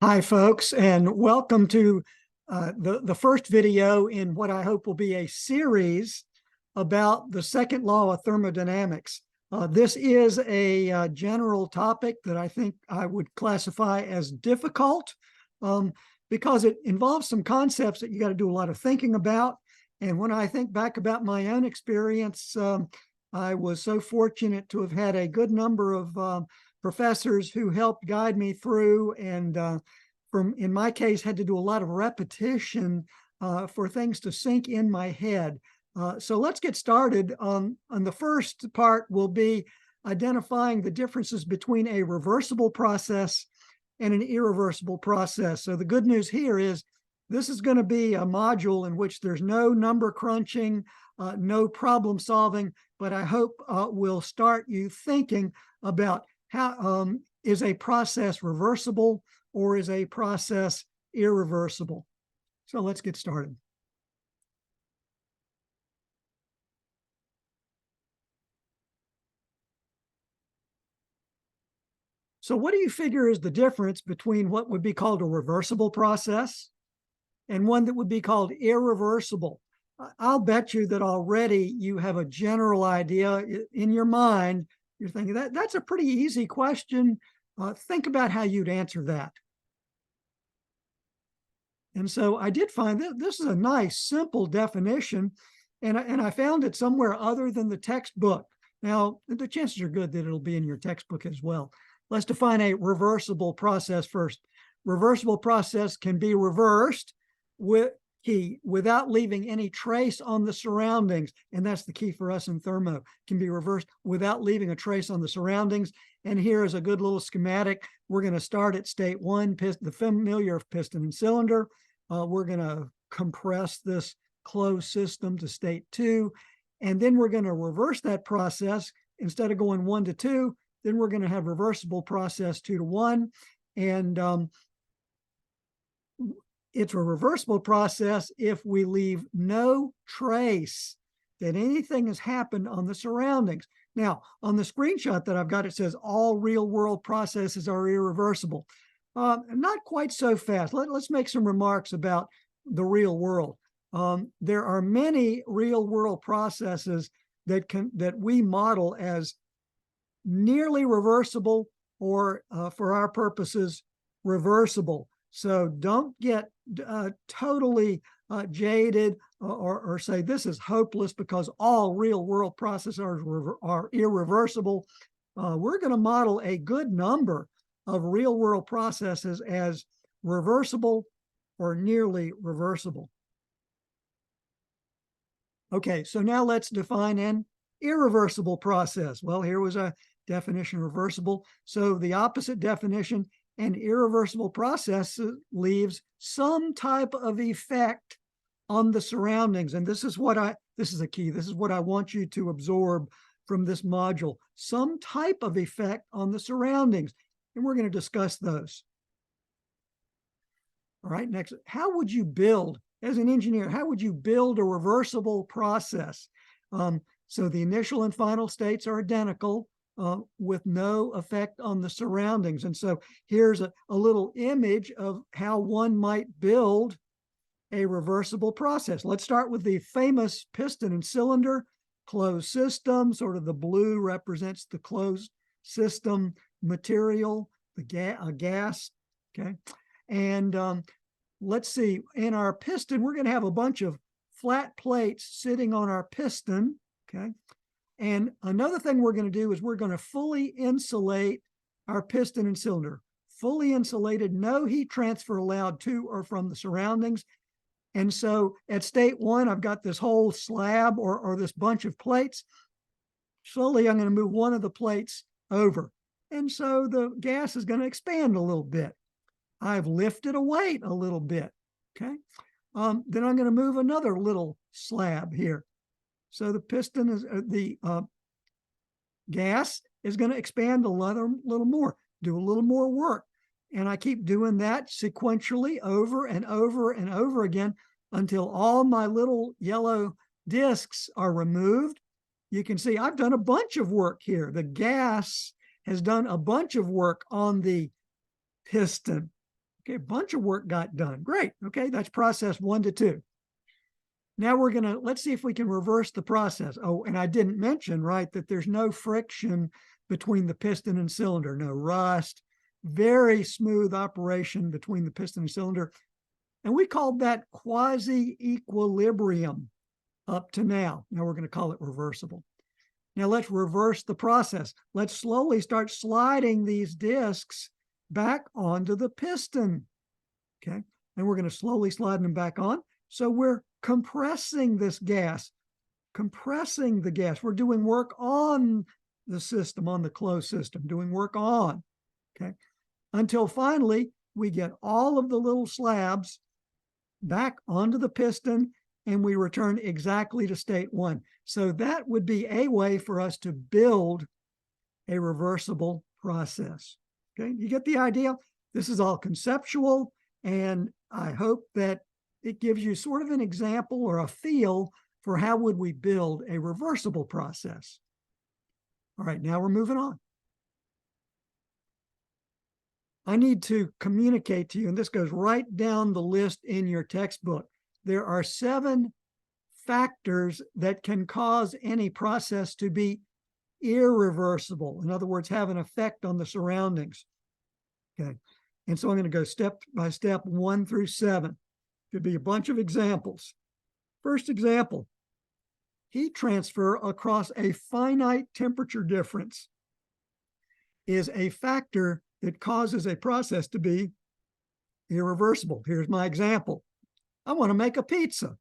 Hi, folks, and welcome to the first video in what I hope will be a series about the second law of thermodynamics. This is a general topic that I think I would classify as difficult because it involves some concepts that you got to do a lot of thinking about. And when I think back about my own experience, I was so fortunate to have had a good number of professors who helped guide me through, and in my case, had to do a lot of repetition for things to sink in my head. So let's get started. On the first part will be identifying the differences between a reversible process and an irreversible process. So the good news here is this is going to be a module in which there's no number crunching, no problem solving, but I hope will start you thinking about how is a process reversible or is a process irreversible. So let's get started. So what do you figure is the difference between what would be called a reversible process and one that would be called irreversible? I'll bet you that already you have a general idea in your mind. You're thinking that's a pretty easy question. Think about how you'd answer that. And so I did find that this is a nice, simple definition, and I found it somewhere other than the textbook. Now, the chances are good that it'll be in your textbook as well. Let's define a reversible process first. Reversible process can be reversed without leaving any trace on the surroundings. And that's the key for us in thermo. It can be reversed without leaving a trace on the surroundings. And here is a good little schematic. We're going to start at state one, the familiar piston and cylinder. We're going to compress this closed system to state two. And then we're going to reverse that process. Instead of going 1 to 2, then we're going to have reversible process 2 to 1. And it's a reversible process if we leave no trace that anything has happened on the surroundings. Now, on the screenshot that I've got, it says all real-world processes are irreversible. Not quite so fast. Let's make some remarks about the real world. There are many real-world processes that we model as nearly reversible or, for our purposes, reversible. So don't get totally jaded or say this is hopeless because all real-world processes are irreversible. We're going to model a good number of real-world processes as reversible or nearly reversible. Okay, so now let's define an irreversible process. Well, here was a definition of reversible. So the opposite definition, an irreversible process leaves some type of effect on the surroundings. And this is a key. This is what I want you to absorb from this module. Some type of effect on the surroundings. And we're going to discuss those. All right, next, how would you build, as an engineer, how would you build a reversible process? So the initial and final states are identical with no effect on the surroundings. And so here's a little image of how one might build a reversible process. Let's start with the famous piston and cylinder closed system. Sort of the blue represents the closed system material, the gas, okay? And let's see, in our piston, we're going to have a bunch of flat plates sitting on our piston, okay? And another thing we're going to do is we're going to fully insulate our piston and cylinder. Fully insulated, no heat transfer allowed to or from the surroundings. And so at state one, I've got this whole slab or this bunch of plates. Slowly, I'm going to move one of the plates over. And so the gas is going to expand a little bit. I've lifted a weight a little bit, okay? Then I'm going to move another little slab here. So the piston is, gas is going to expand a little more, do a little more work. And I keep doing that sequentially over and over and over again until all my little yellow discs are removed. You can see I've done a bunch of work here. The gas has done a bunch of work on the piston. Okay, a bunch of work got done. Great. Okay, that's process 1 to 2. Now let's see if we can reverse the process. Oh, and I didn't mention, right, that there's no friction between the piston and cylinder, no rust, very smooth operation between the piston and cylinder. And we called that quasi-equilibrium up to now. Now we're going to call it reversible. Now let's reverse the process. Let's slowly start sliding these discs back onto the piston. Okay, and we're going to slowly slide them back on. So we're compressing this gas, compressing the gas. We're doing work on the system, on the closed system, doing work on, okay, until finally we get all of the little slabs back onto the piston and we return exactly to state 1. So that would be a way for us to build a reversible process. Okay, you get the idea? This is all conceptual, and I hope that it gives you sort of an example or a feel for how would we build a reversible process. All right, now we're moving on. I need to communicate to you, and this goes right down the list in your textbook. There are 7 factors that can cause any process to be irreversible. In other words, have an effect on the surroundings. Okay, and so I'm going to go step by step 1 through 7. Could be a bunch of examples. First example, heat transfer across a finite temperature difference is a factor that causes a process to be irreversible. Here's my example. I want to make a pizza.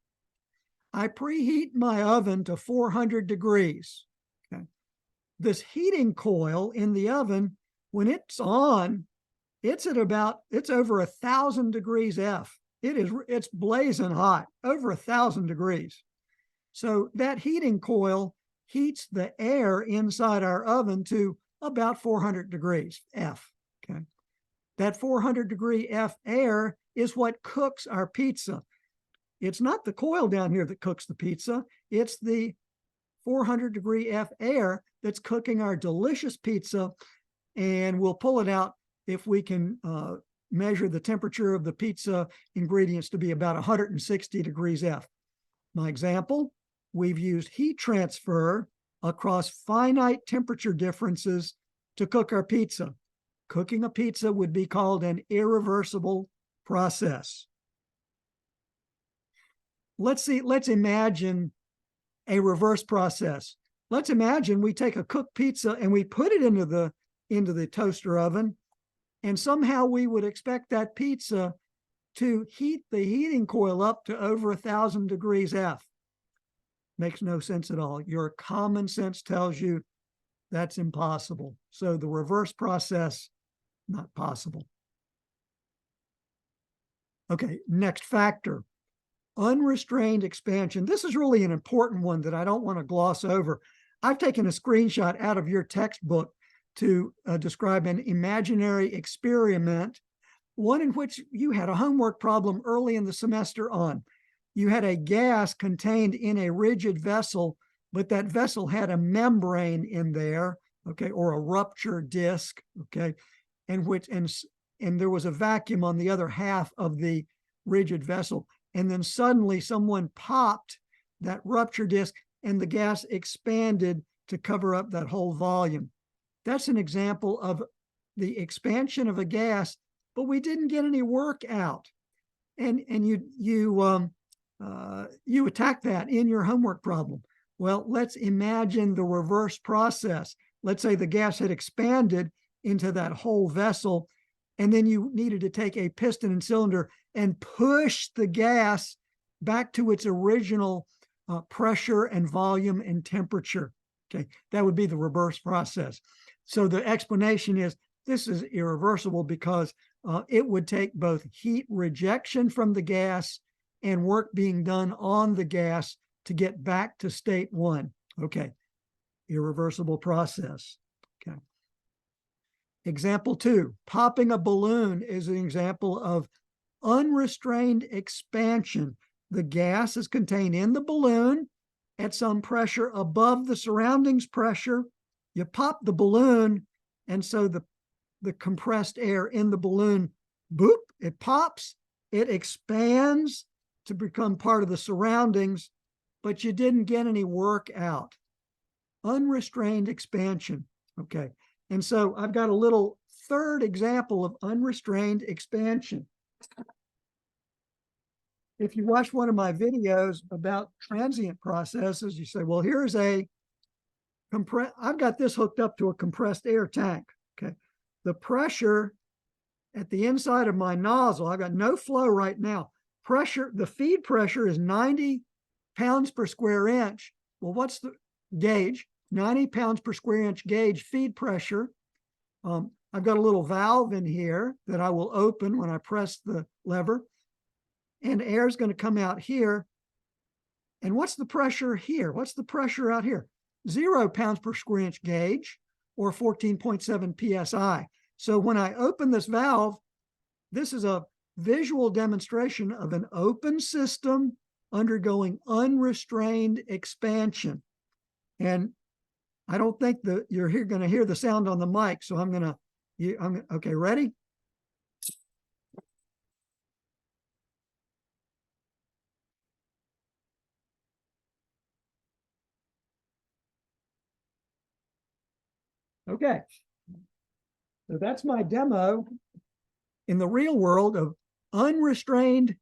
I preheat my oven to 400 degrees. Okay. This heating coil in the oven, when it's on, it's over 1,000 degrees F. It's blazing hot, over 1,000 degrees. So that heating coil heats the air inside our oven to about 400 degrees F. Okay, that 400 degree F air is what cooks our pizza. It's not the coil down here that cooks the pizza. It's the 400 degree F air that's cooking our delicious pizza, and we'll pull it out if we can measure the temperature of the pizza ingredients to be about 160 degrees F. My example, we've used heat transfer across finite temperature differences to cook our pizza. Cooking a pizza would be called an irreversible process. Let's imagine a reverse process. Let's imagine we take a cooked pizza and we put it into the toaster oven, and somehow we would expect that pizza to heat the heating coil up to over 1,000 degrees F. Makes no sense at all. Your common sense tells you that's impossible. So the reverse process, not possible. Okay, next factor, unrestrained expansion. This is really an important one that I don't want to gloss over. I've taken a screenshot out of your textbook to describe an imaginary experiment, one in which you had a homework problem early in the semester on. You had a gas contained in a rigid vessel, but that vessel had a membrane in there, okay, or a rupture disc, okay, and there was a vacuum on the other half of the rigid vessel. And then suddenly someone popped that rupture disc and the gas expanded to cover up that whole volume. That's an example of the expansion of a gas, but we didn't get any work out. And you attack that in your homework problem. Well, let's imagine the reverse process. Let's say the gas had expanded into that whole vessel, and then you needed to take a piston and cylinder and push the gas back to its original pressure and volume and temperature. Okay, that would be the reverse process. So the explanation is this is irreversible because it would take both heat rejection from the gas and work being done on the gas to get back to state 1. Okay, irreversible process. Okay. Example 2, popping a balloon is an example of unrestrained expansion. The gas is contained in the balloon at some pressure above the surroundings pressure. You pop the balloon, and so the compressed air in the balloon boop, it pops, it expands to become part of the surroundings, but you didn't get any work out. Unrestrained expansion. Okay. And so I've got a little third example of unrestrained expansion. If you watch one of my videos about transient processes, you say, well, here's a I've got this hooked up to a compressed air tank. Okay. The pressure at the inside of my nozzle, I've got no flow right now. Pressure, the feed pressure is 90 pounds per square inch. Well, what's the gauge? 90 pounds per square inch gauge feed pressure. I've got a little valve in here that I will open when I press the lever, and air is going to come out here. And what's the pressure here? What's the pressure out here? 0 pounds per square inch gauge, or 14.7 psi. So when I open this valve, this is a visual demonstration of an open system undergoing unrestrained expansion. And I don't think that you're going to hear the sound on the mic, so okay, ready? Okay. So that's my demo in the real world of unrestrained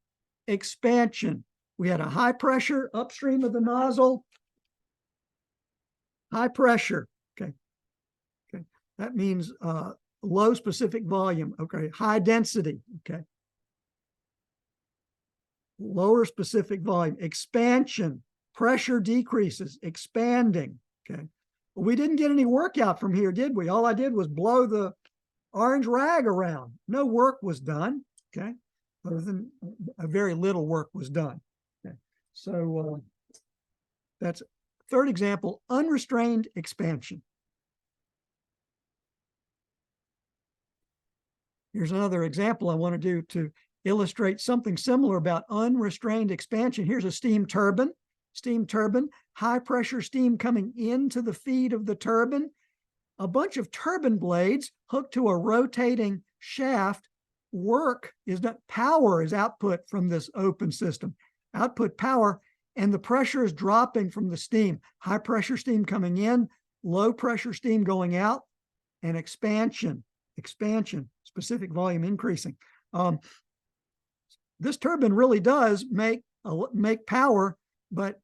expansion. We had a high pressure upstream of the nozzle, high pressure. Okay. Okay. That means low specific volume. Okay. High density. Okay. Lower specific volume. Expansion. Pressure decreases. Expanding. Okay. Well, we didn't get any work out from here, did we? All I did was blow the orange rag around. No work was done. Okay. Other than very little work was done. Okay. So that's third example, unrestrained expansion. Here's another example I want to do to illustrate something similar about unrestrained expansion. Here's a steam turbine, high pressure steam coming into the feed of the turbine, a bunch of turbine blades hooked to a rotating shaft. Work is done, power is output from this open system, output power, and the pressure is dropping from the steam. High pressure steam coming in, low pressure steam going out, and expansion, specific volume increasing. This turbine really does make power, but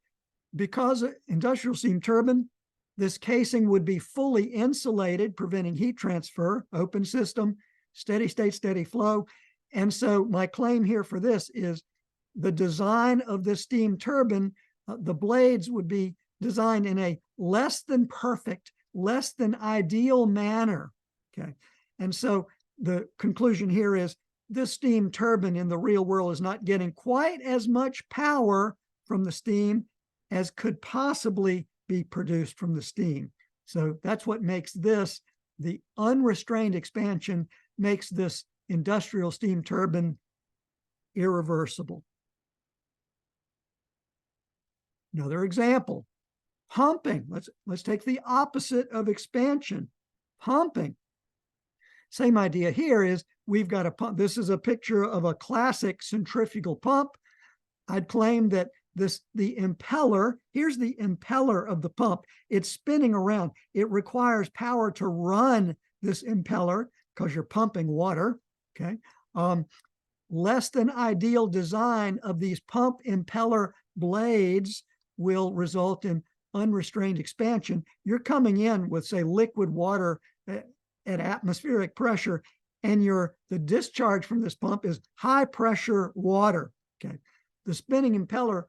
because industrial steam turbine, this casing would be fully insulated, preventing heat transfer, open system, steady state, steady flow. And so my claim here for this is the design of this steam turbine, the blades would be designed in a less than perfect, less than ideal manner. Okay. And so the conclusion here is this steam turbine in the real world is not getting quite as much power from the steam as could possibly be produced from the steam. So that's what makes this, the unrestrained expansion makes this industrial steam turbine irreversible. Another example, pumping. Let's take the opposite of expansion, pumping. Same idea here is we've got a pump. This is a picture of a classic centrifugal pump. I'd claim that the impeller, here's the impeller of the pump. It's spinning around. It requires power to run this impeller because you're pumping water, okay? Less than ideal design of these pump impeller blades will result in unrestrained expansion. You're coming in with, say, liquid water at atmospheric pressure, and the discharge from this pump is high pressure water, okay? The spinning impeller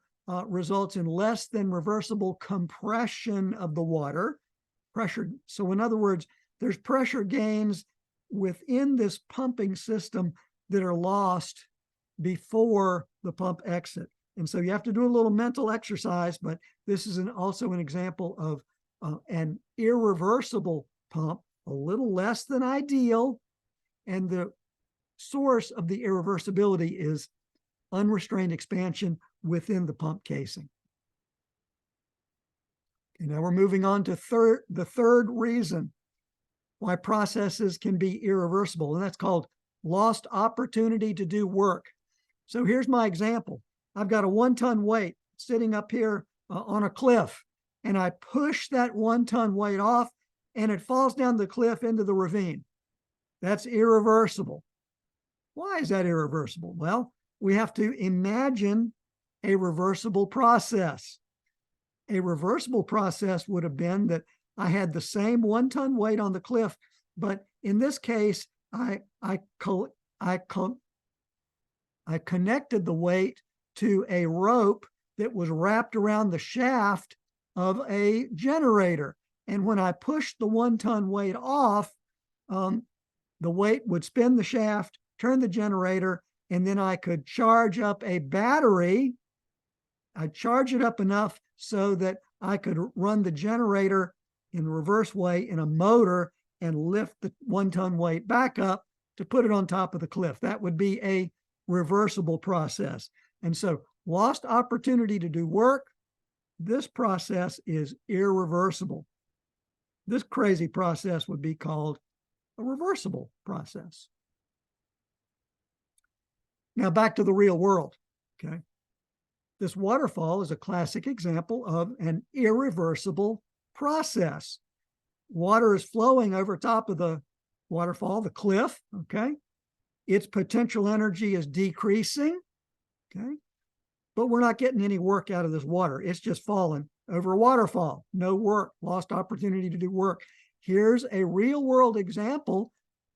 results in less than reversible compression of the water pressure. So in other words, there's pressure gains within this pumping system that are lost before the pump exit. And so you have to do a little mental exercise, but this is also an example of an irreversible pump, a little less than ideal. And the source of the irreversibility is unrestrained expansion within the pump casing. Okay, now we're moving on to the third reason why processes can be irreversible, and that's called lost opportunity to do work. So here's my example. I've got a 1-ton weight sitting up here on a cliff, and I push that 1-ton weight off, and it falls down the cliff into the ravine. That's irreversible. Why is that irreversible? Well, we have to imagine a reversible process. A reversible process would have been that I had the same 1-ton weight on the cliff, but in this case, I connected the weight to a rope that was wrapped around the shaft of a generator. And when I pushed the 1-ton weight off, the weight would spin the shaft, turn the generator, and then I could charge up a battery. I'd charge it up enough so that I could run the generator in the reverse way in a motor and lift the 1-ton weight back up to put it on top of the cliff. That would be a reversible process. And so lost opportunity to do work, this process is irreversible. This crazy process would be called a reversible process. Now back to the real world, okay? This waterfall is a classic example of an irreversible process. Water is flowing over top of the waterfall, the cliff, okay? Its potential energy is decreasing, okay? But we're not getting any work out of this water. It's just falling over a waterfall. No work, lost opportunity to do work. Here's a real world example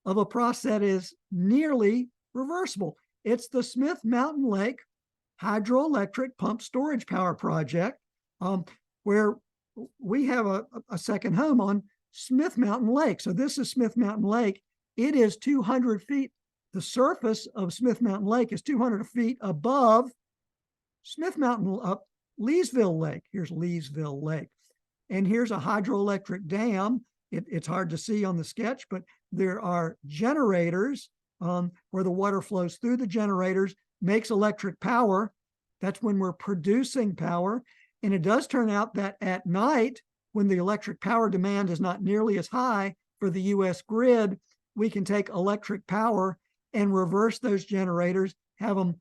of a process that is nearly reversible. It's the Smith Mountain Lake hydroelectric pump storage power project, where we have a second home on Smith Mountain Lake. So this is Smith Mountain Lake. It is 200 feet. The surface of Smith Mountain Lake is 200 feet above Smith Mountain, Leesville Lake. Here's Leesville Lake. And here's a hydroelectric dam. It's hard to see on the sketch, but there are generators where the water flows through the generators, makes electric power. That's when we're producing power. And it does turn out that at night, when the electric power demand is not nearly as high for the US grid, we can take electric power and reverse those generators, have them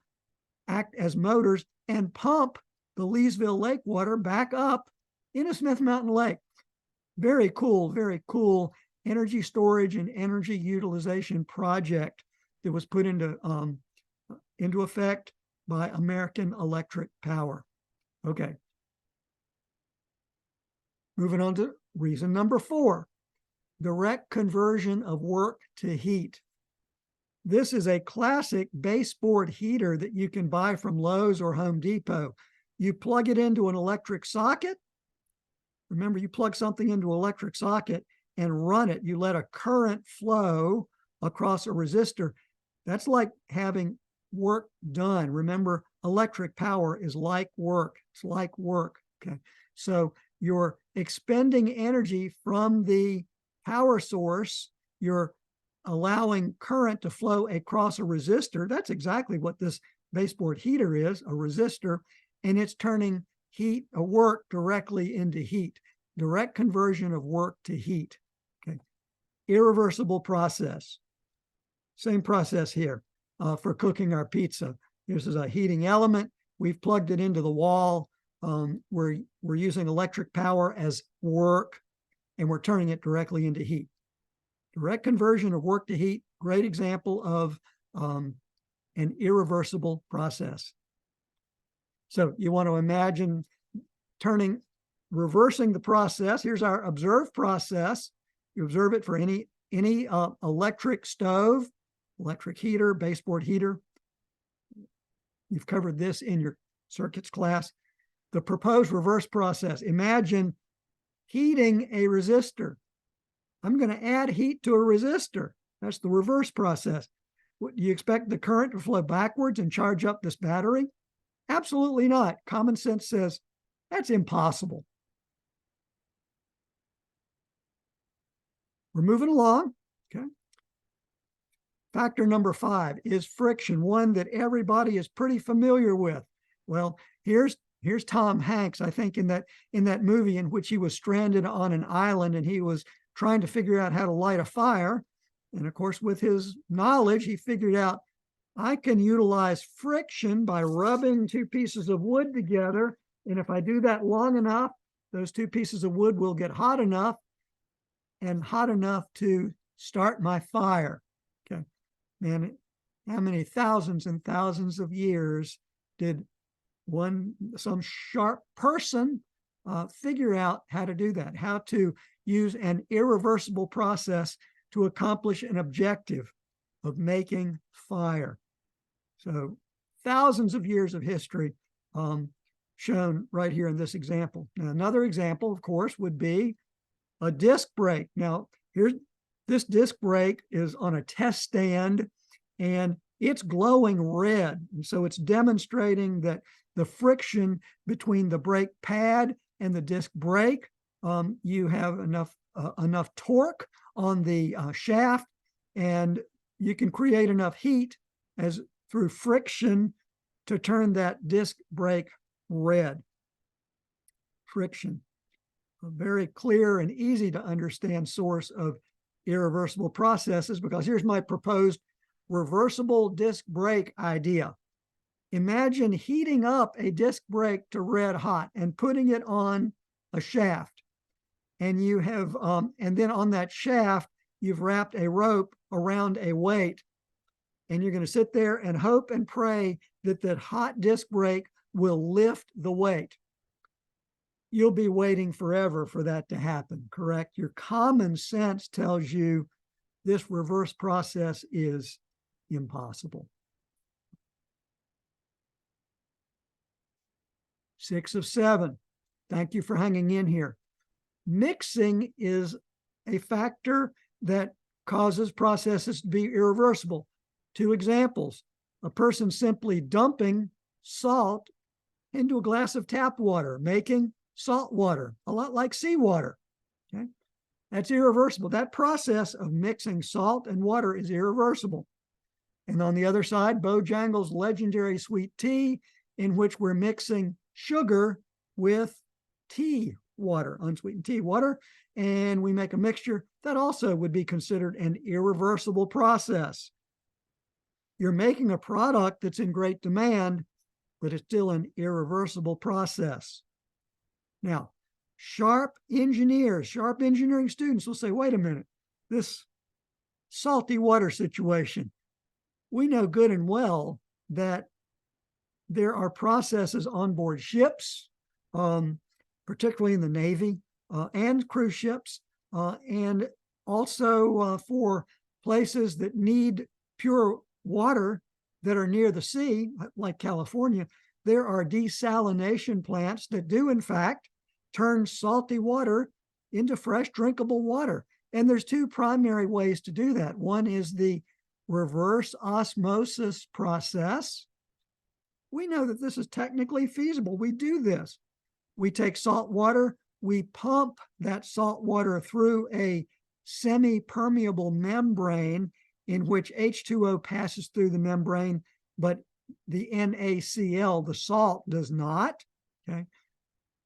act as motors, and pump the Leesville Lake water back up into Smith Mountain Lake. Very cool energy storage and energy utilization project that was put into effect by American Electric Power. Okay. Moving on to reason number 4, direct conversion of work to heat. This is a classic baseboard heater that you can buy from Lowe's or Home Depot. You plug it into an electric socket. Remember, you plug something into an electric socket and run it. You let a current flow across a resistor. That's like having work done. Remember, electric power is like work. It's like work, okay? So you're expending energy from the power source. You're allowing current to flow across a resistor. That's exactly what this baseboard heater is, a resistor, and it's turning heat or work directly into heat. Direct conversion of work to heat, okay? Irreversible process. Same process here for cooking our pizza. This is a heating element. We've plugged it into the wall. We're using electric power as work, and we're turning it directly into heat. Direct conversion of work to heat, great example of an irreversible process. So you want to imagine reversing the process. Here's our observed process. You observe it for any electric stove, electric heater, baseboard heater. You've covered this in your circuits class. The proposed reverse process. Imagine heating a resistor. I'm going to add heat to a resistor. That's the reverse process. Do you expect the current to flow backwards and charge up this battery? Absolutely not. Common sense says that's impossible. We're moving along, okay? Factor number 5 is friction, one that everybody is pretty familiar with. Well, here's Tom Hanks, I think, in that movie in which he was stranded on an island and he was trying to figure out how to light a fire. And of course, with his knowledge, he figured out I can utilize friction by rubbing two pieces of wood together. And if I do that long enough, those two pieces of wood will get hot enough to start my fire. Okay. And how many thousands and thousands of years did some sharp person figure out how to do that, how to use an irreversible process to accomplish an objective of making fire. So thousands of years of history shown right here in this example. Now, another example, of course, would be a disc brake. Now, this disc brake is on a test stand and it's glowing red. And so it's demonstrating that the friction between the brake pad and the disc brake, you have enough torque on the shaft, and you can create enough heat through friction to turn that disc brake red. Friction, a very clear and easy to understand source of irreversible processes, because here's my proposed reversible disc brake idea. Imagine heating up a disc brake to red hot and putting it on a shaft. And you have, and then on that shaft, you've wrapped a rope around a weight. And you're going to sit there and hope and pray that that hot disc brake will lift the weight. You'll be waiting forever for that to happen, correct? Your common sense tells you this reverse process is impossible. 6 of 7. Thank you for hanging in here. Mixing is a factor that causes processes to be irreversible. 2 examples. A person simply dumping salt into a glass of tap water, making salt water, a lot like seawater. Okay? That's irreversible. That process of mixing salt and water is irreversible. And on the other side, Bojangles' legendary sweet tea, in which we're mixing sugar with tea water, unsweetened tea water, and we make a mixture that also would be considered an irreversible process. You're making a product that's in great demand, but it's still an irreversible process. Now, sharp engineering students will say, wait a minute, this salty water situation, we know good and well that there are processes on board ships, particularly in the Navy and cruise ships, and also for places that need pure water that are near the sea, like California. There are desalination plants that do, in fact, turn salty water into fresh drinkable water. And there's 2 primary ways to do that. One is the reverse osmosis process. We know that this is technically feasible. We do this. We take salt water, we pump that salt water through a semi-permeable membrane in which H2O passes through the membrane, but the NaCl, the salt, does not. Okay,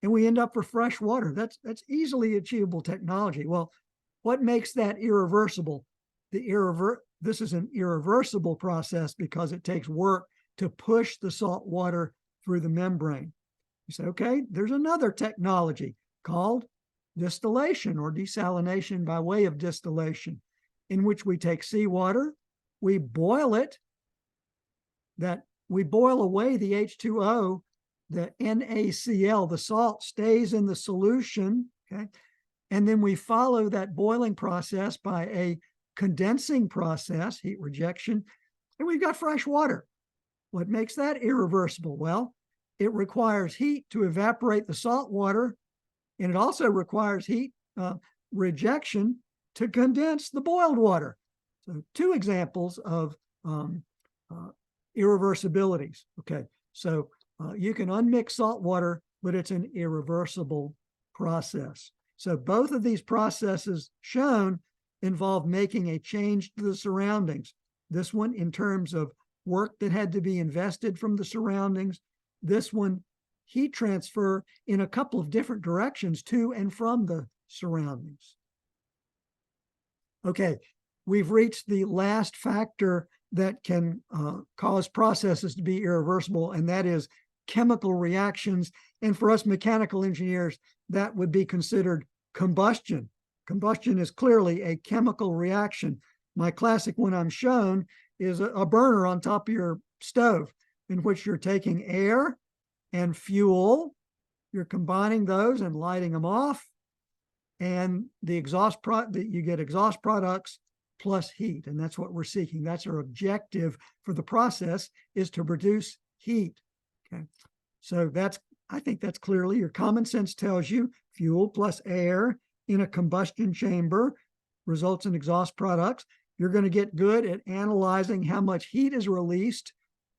and we end up with fresh water. That's easily achievable technology. Well, what makes that irreversible? This is an irreversible process because it takes work to push the salt water through the membrane. You say, okay, there's another technology called distillation or desalination by way of distillation, in which we take seawater, we boil it, we boil away the H2O, the NaCl, the salt stays in the solution, okay? And then we follow that boiling process by a condensing process, heat rejection, and we've got fresh water. What makes that irreversible? Well, it requires heat to evaporate the salt water, and it also requires heat rejection to condense the boiled water. So 2 examples of irreversibilities. Okay, so you can unmix salt water, but it's an irreversible process. So both of these processes shown involve making a change to the surroundings. This one in terms of work that had to be invested from the surroundings. This one, heat transfer in a couple of different directions to and from the surroundings. Okay, we've reached the last factor that can cause processes to be irreversible, and that is chemical reactions. And for us mechanical engineers, that would be considered combustion. Combustion is clearly a chemical reaction. My classic one I'm shown is a burner on top of your stove, in which you're taking air and fuel, you're combining those and lighting them off, and the you get exhaust products plus heat, and that's what we're seeking. That's our objective for the process, is to produce heat. Okay, so I think that's clearly, your common sense tells you fuel plus air in a combustion chamber results in exhaust products. You're going to get good at analyzing how much heat is released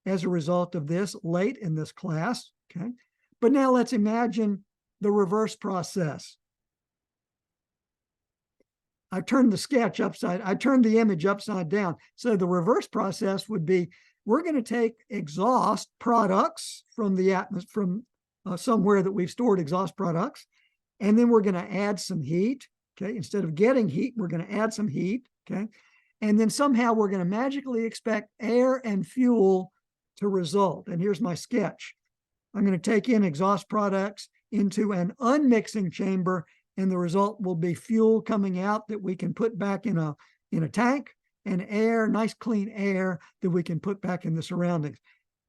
as a result of this late in this class. Okay, but now let's imagine the reverse process. I turned the image upside down. So the reverse process would be, we're going to take exhaust products from the atmosphere, from somewhere that we've stored exhaust products, and then we're going to add some heat. Okay, instead of getting heat, we're going to add some heat. Okay, and then somehow we're going to magically expect air and fuel to result. And here's my sketch. I'm going to take in exhaust products into an unmixing chamber, and the result will be fuel coming out that we can put back in a tank, and air, nice clean air that we can put back in the surroundings.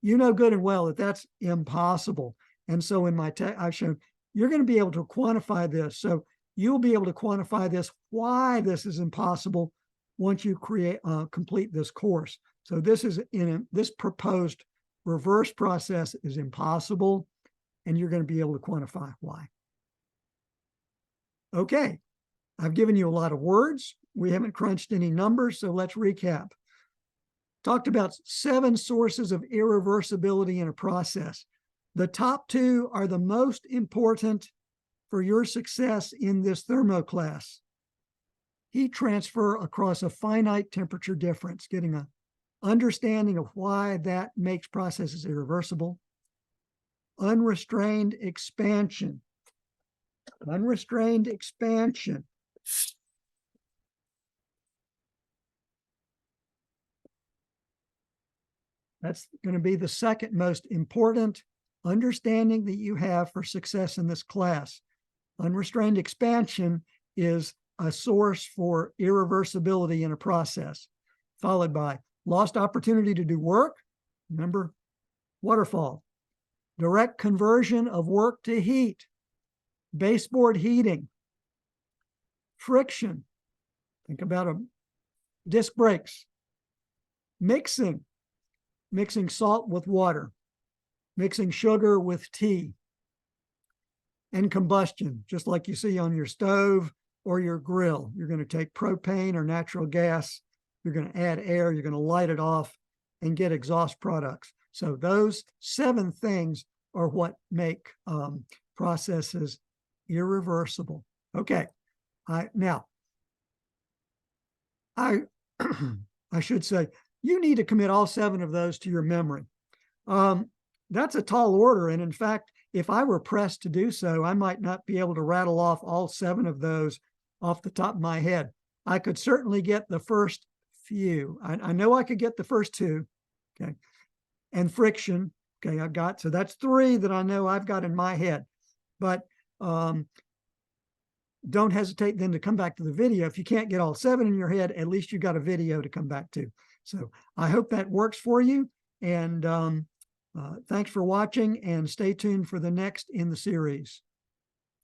You know good and well that that's impossible. And so in my I've shown, you're going to be able to quantify this. So you'll be able to quantify this, why this is impossible, once you complete this course. So this proposed reverse process is impossible, and you're going to be able to quantify why. Okay, I've given you a lot of words. We haven't crunched any numbers, so let's recap. Talked about 7 sources of irreversibility in a process. The top 2 are the most important for your success in this thermo class. Heat transfer across a finite temperature difference, getting an understanding of why that makes processes irreversible. Unrestrained expansion. Unrestrained expansion. That's going to be the second most important understanding that you have for success in this class. Unrestrained expansion is a source for irreversibility in a process, followed by lost opportunity to do work. Remember, waterfall. Direct conversion of work to heat. Baseboard heating. Friction. Think about disc brakes. Mixing. Mixing salt with water. Mixing sugar with tea. And combustion, just like you see on your stove or your grill. You're going to take propane or natural gas. You're going to add air. You're going to light it off and get exhaust products. So those 7 things are what make processes irreversible. Okay. I should say, you need to commit all 7 of those to your memory. That's a tall order. And in fact, if I were pressed to do so, I might not be able to rattle off all 7 of those off the top of my head. I could certainly get the first few. I know I could get the first 2. Okay. And friction. Okay. So that's 3 that I know I've got in my head. But don't hesitate then to come back to the video. If you can't get all 7 in your head, at least you got a video to come back to. So I hope that works for you. And thanks for watching, and stay tuned for the next in the series.